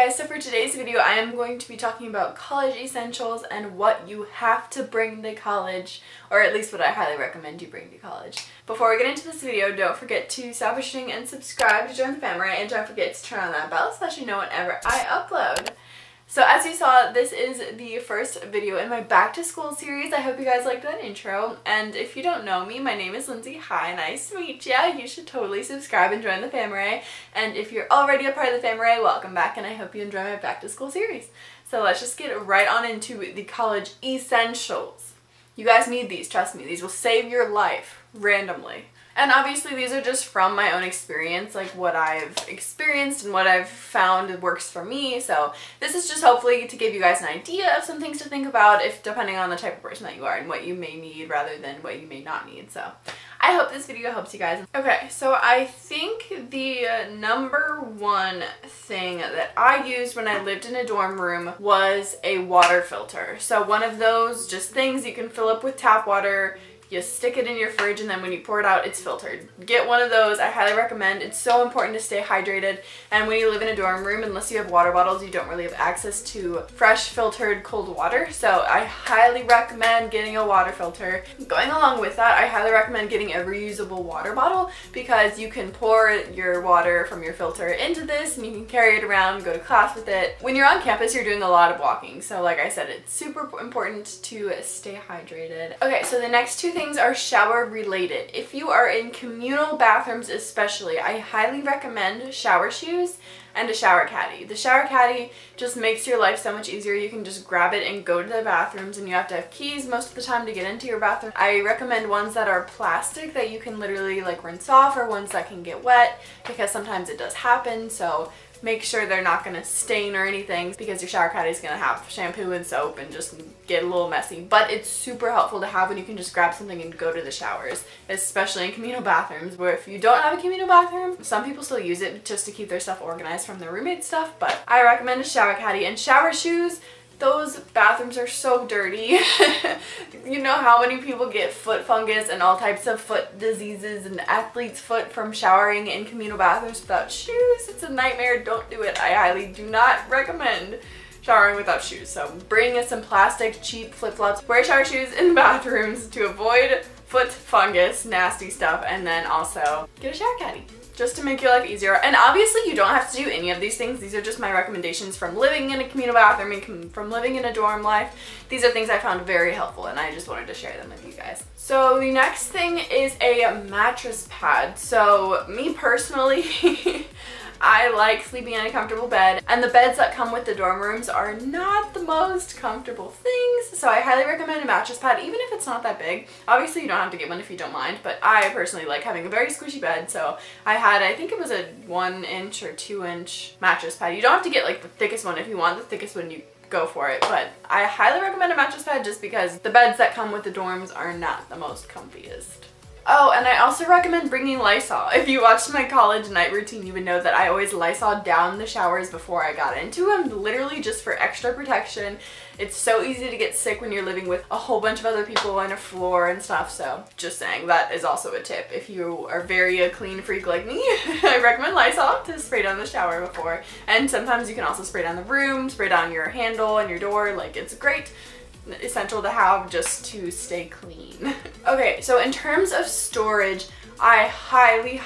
guys, so for today's video I am going to be talking about college essentials and what you have to bring to college, or at least what I highly recommend you bring to college. Before we get into this video, don't forget to stop watching and subscribe to join the family, and don't forget to turn on that bell so that you know whenever I upload. So as you saw, this is the first video in my back to school series. I hope you guys liked that intro, and if you don't know me, my name is Lindsay. Hi, nice to meet ya. You should totally subscribe and join the family, and if you're already a part of the family, welcome back, and I hope you enjoy my back to school series. So let's just get right on into the college essentials. You guys need these, trust me. These will save your life randomly. And obviously these are just from my own experience, like what I've experienced and what I've found works for me. So this is just hopefully to give you guys an idea of some things to think about, if depending on the type of person that you are and what you may need rather than what you may not need. So I hope this video helps you guys. Okay, so I think the number one thing that I used when I lived in a dorm room was a water filter. So one of those just things you can fill up with tap water. You stick it in your fridge, and then when you pour it out, it's filtered. Get one of those. I highly recommend. It's so important to stay hydrated, and when you live in a dorm room, unless you have water bottles, you don't really have access to fresh filtered cold water. So I highly recommend getting a water filter. Going along with that, I highly recommend getting a reusable water bottle, because you can pour your water from your filter into this and you can carry it around, go to class with it. When you're on campus, you're doing a lot of walking, so like I said, it's super important to stay hydrated. Okay, so the next two things are shower related. If you are in communal bathrooms especially, I highly recommend shower shoes and a shower caddy. The shower caddy just makes your life so much easier. You can just grab it and go to the bathrooms, and you have to have keys most of the time to get into your bathroom. I recommend ones that are plastic that you can literally like rinse off, or ones that can get wet, because sometimes it does happen. So make sure they're not going to stain or anything, because your shower caddy is going to have shampoo and soap and just get a little messy. But it's super helpful to have when you can just grab something and go to the showers, especially in communal bathrooms, where if you don't have a communal bathroom, some people still use it just to keep their stuff organized from their roommate stuff. But I recommend a shower caddy. And shower shoes, those bathrooms are so dirty. You know how many people get foot fungus and all types of foot diseases and athlete's foot from showering in communal bathrooms without shoes? It's a nightmare. Don't do it. I highly do not recommend showering without shoes. So bring some plastic cheap flip-flops. Wear shower shoes in the bathrooms to avoid foot fungus, nasty stuff, and then also get a shower caddy, just to make your life easier. And obviously you don't have to do any of these things. These are just my recommendations from living in a communal bathroom and from living in a dorm life. These are things I found very helpful, and I just wanted to share them with you guys. So the next thing is a mattress pad. So me personally, I like sleeping in a comfortable bed, and the beds that come with the dorm rooms are not the most comfortable things, so I highly recommend a mattress pad, even if it's not that big. Obviously you don't have to get one if you don't mind, but I personally like having a very squishy bed, so I think it was a 1-inch or 2-inch mattress pad. You don't have to get like the thickest one. If you want the thickest one, you go for it, but I highly recommend a mattress pad just because the beds that come with the dorms are not the most comfiest. Oh, and I also recommend bringing Lysol. If you watched my college night routine, you would know that I always Lysol down the showers before I got into them, literally just for extra protection. It's so easy to get sick when you're living with a whole bunch of other people on a floor and stuff, so just saying, that is also a tip. If you are very a clean freak like me, I recommend Lysol to spray down the shower before. And sometimes you can also spray down the room, spray down your handle and your door. Like, it's great. Essential to have just to stay clean. Okay, so in terms of storage, I highly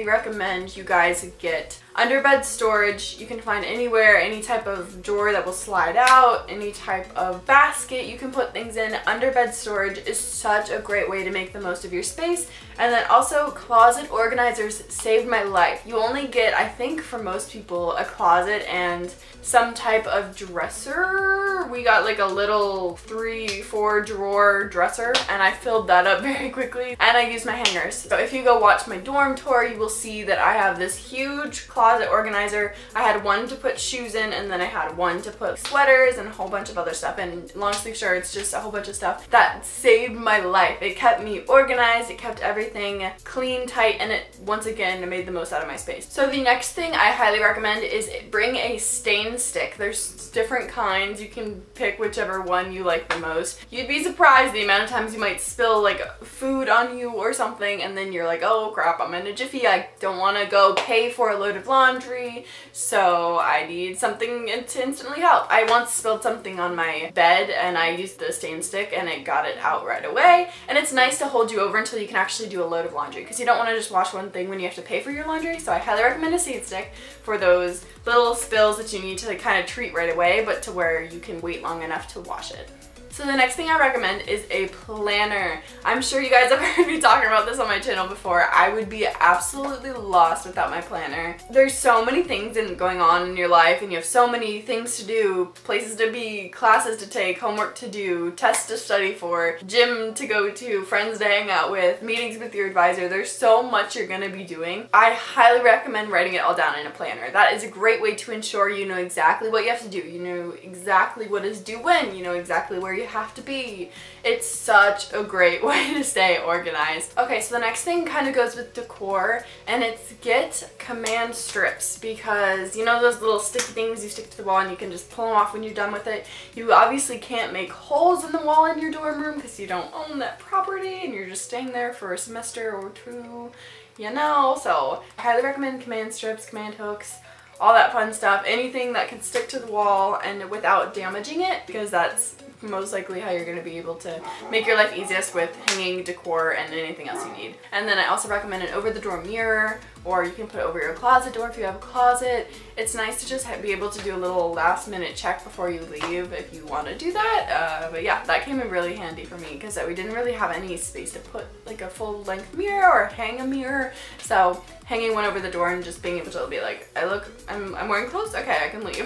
recommend you guys get underbed storage. You can find anywhere, any type of drawer that will slide out, any type of basket you can put things in. Underbed storage is such a great way to make the most of your space. And then also closet organizers saved my life. You only get, I think for most people, a closet and some type of dresser. We got like a little 3-4 drawer dresser, and I filled that up very quickly, and I used my hangers. So if you go watch my dorm tour, you will see that I have this huge closet organizer. I had one to put shoes in, and then I had one to put sweaters and a whole bunch of other stuff, and long sleeve shirts, just a whole bunch of stuff that saved my life. It kept me organized, it kept everything clean, tight, and it once again made the most out of my space. So the next thing I highly recommend is bring a stain stick. There's different kinds. You can pick whichever one you like the most. You'd be surprised the amount of times you might spill like food on you or something, and then you're like, oh crap, I'm in a jiffy, I don't want to go pay for a load of laundry, so I need something to instantly help. I once spilled something on my bed and I used the stain stick and it got it out right away, and it's nice to hold you over until you can actually do a load of laundry because you don't want to just wash one thing when you have to pay for your laundry. So I highly recommend a stain stick for those little spills that you need to kind of treat right away, but to where you can wait long enough to wash it. So the next thing I recommend is a planner. I'm sure you guys have heard me talking about this on my channel before. I would be absolutely lost without my planner. There's so many things going on in your life, and you have so many things to do, places to be, classes to take, homework to do, tests to study for, gym to go to, friends to hang out with, meetings with your advisor. There's so much you're gonna be doing. I highly recommend writing it all down in a planner. That is a great way to ensure you know exactly what you have to do. You know exactly what is due when. You know exactly where you have to be. It's such a great way to stay organized. Okay, so the next thing kind of goes with decor, and it's get command strips, because you know those little sticky things you stick to the wall and you can just pull them off when you're done with it. You obviously can't make holes in the wall in your dorm room because you don't own that property and you're just staying there for a semester or two, you know. So I highly recommend command strips, command hooks, all that fun stuff, anything that can stick to the wall and without damaging it, because that's most likely how you're going to be able to make your life easiest with hanging decor and anything else you need. And then I also recommend an over the door mirror, or you can put it over your closet door if you have a closet. It's nice to just be able to do a little last minute check before you leave if you want to do that. But yeah, that came in really handy for me because we didn't really have any space to put like a full length mirror or hang a mirror. So hanging one over the door and just being able to be like, I'm wearing clothes? Okay, I can leave.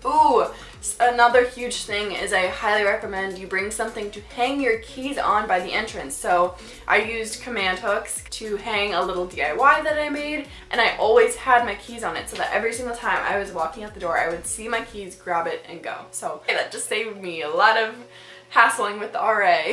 Ooh, another huge thing is I highly recommend you bring something to hang your keys on by the entrance. So I used command hooks to hang a little DIY that I made, and I always had my keys on it so that every single time I was walking out the door I would see my keys, grab it, and go. So that just saved me a lot of hassling with the RA.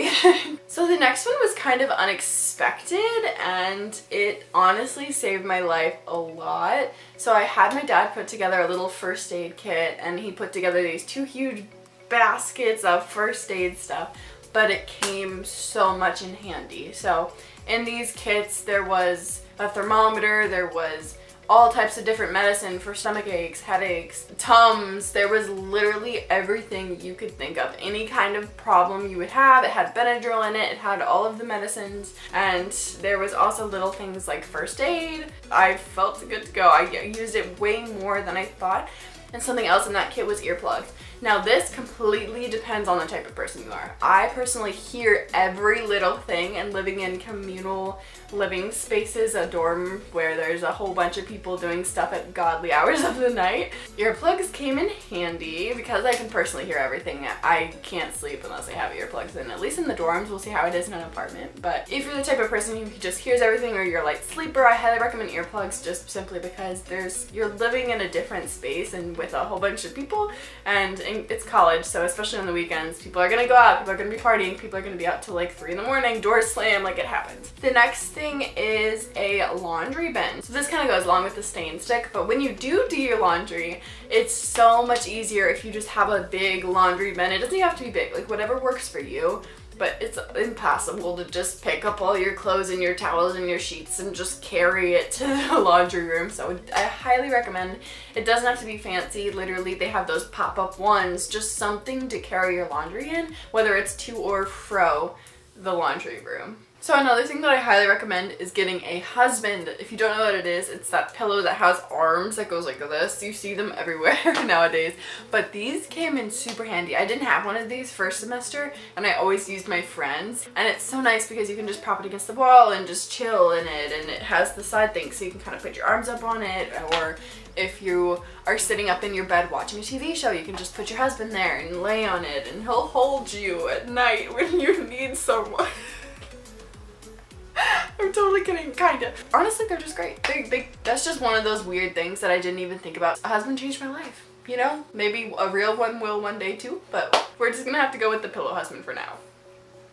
So the next one was kind of unexpected, and it honestly saved my life a lot. So I had my dad put together a little first aid kit, and he put together these two huge baskets of first aid stuff, but it came so much in handy. So in these kits there was a thermometer, there was all types of different medicine for stomach aches, headaches, Tums. There was literally everything you could think of. Any kind of problem you would have, it had Benadryl in it, it had all of the medicines, and there was also little things like first aid. I felt good to go. I used it way more than I thought. And something else in that kit was earplugs. Now this completely depends on the type of person you are. I personally hear every little thing, and living in communal living spaces, a dorm where there's a whole bunch of people doing stuff at godly hours of the night, earplugs came in handy because I can personally hear everything. I can't sleep unless I have earplugs in, at least in the dorms. We'll see how it is in an apartment. But if you're the type of person who just hears everything, or you're a light sleeper, I highly recommend earplugs, just simply because you're living in a different space and with a whole bunch of people, and it's college, so especially on the weekends, people are gonna go out, people are gonna be partying, people are gonna be out till like 3 in the morning, doors slam, like it happens. The next thing is a laundry bin. So this kind of goes along with the stain stick, but when you do your laundry, it's so much easier if you just have a big laundry bin. It doesn't even have to be big, like whatever works for you. But it's impossible to just pick up all your clothes and your towels and your sheets and just carry it to the laundry room. So I highly recommend. It doesn't have to be fancy. Literally, they have those pop-up ones, just something to carry your laundry in, whether it's to or fro the laundry room. So another thing that I highly recommend is getting a husband. If you don't know what it is, it's that pillow that has arms that goes like this. You see them everywhere nowadays. But these came in super handy. I didn't have one of these first semester, and I always used my friend's. And it's so nice because you can just prop it against the wall and just chill in it. And it has the side thing so you can kind of put your arms up on it. Or if you are sitting up in your bed watching a TV show, you can just put your husband there and lay on it, and he'll hold you at night when you need someone. I'm totally kidding, kinda. Honestly, they're just great. That's just one of those weird things that I didn't even think about. A husband changed my life, you know? Maybe a real one will one day too, but we're just gonna have to go with the pillow husband for now.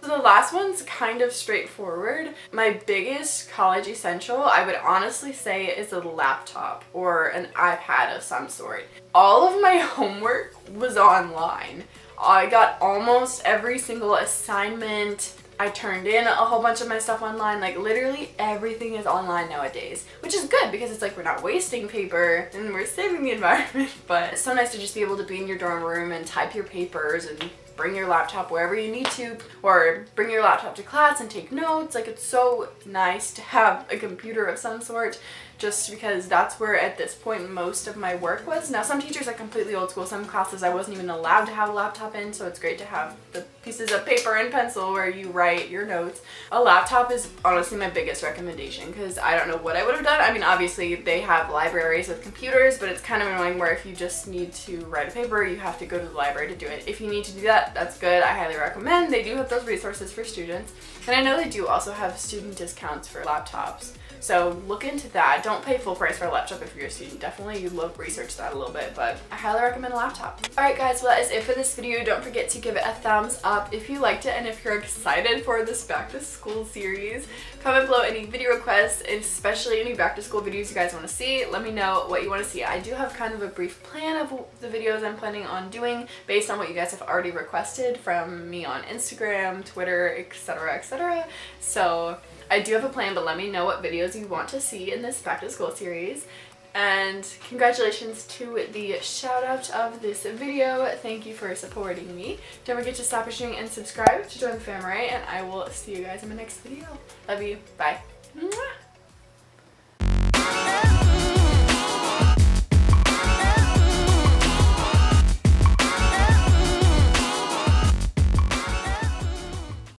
So the last one's kind of straightforward. My biggest college essential, I would honestly say, is a laptop or an iPad of some sort. All of my homework was online. I got almost every single assignment, I turned in a whole bunch of my stuff online. Like literally everything is online nowadays, which is good because it's like we're not wasting paper and we're saving the environment. But it's so nice to just be able to be in your dorm room and type your papers and bring your laptop wherever you need to, or bring your laptop to class and take notes. Like it's so nice to have a computer of some sort, just because that's where at this point most of my work was. Now some teachers are completely old school. Some classes I wasn't even allowed to have a laptop in, so it's great to have the pieces of paper and pencil where you write your notes. A laptop is honestly my biggest recommendation because I don't know what I would have done. I mean, obviously they have libraries with computers, but it's kind of annoying where if you just need to write a paper, you have to go to the library to do it. If you need to do that, that's good. I highly recommend. They do have those resources for students. And I know they do also have student discounts for laptops. So look into that. Don't pay full price for a laptop if you're a student. Definitely research that a little bit, but I highly recommend a laptop. Alright guys, well that is it for this video. Don't forget to give it a thumbs up if you liked it and if you're excited for this back to school series. Comment below any video requests, especially any back to school videos you guys want to see. Let me know what you want to see. I do have kind of a brief plan of the videos I'm planning on doing based on what you guys have already requested from me on Instagram, Twitter, etc, etc. So I do have a plan, but let me know what videos you want to see in this back to school series. And congratulations to the shout out of this video. Thank you for supporting me. Don't forget to stop watching and subscribe to join the family, and I will see you guys in my next video. Love you. Bye. Mwah.